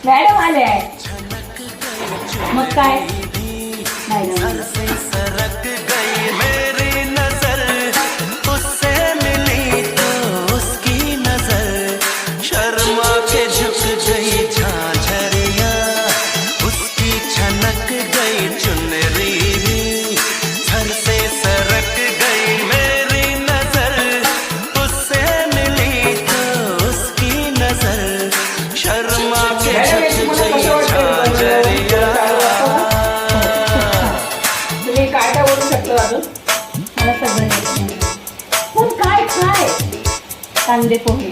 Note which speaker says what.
Speaker 1: Madam आले आहे. मग काय मॅडम
Speaker 2: सरक गई मेरी नजर उससे मिली तो उसकी नजर शर्मा के झुक गई झांझरिया उसकी छनक गई चुनरी भी सर से सरक गई मेरी नजर उससे मिली तो उसकी नजर शर्मा के झुक गई झांझरिया
Speaker 1: तुम्ही काय काय बोलू शकतो अजून मला सगळं येत नाही. पण काय काय कांदे पोहे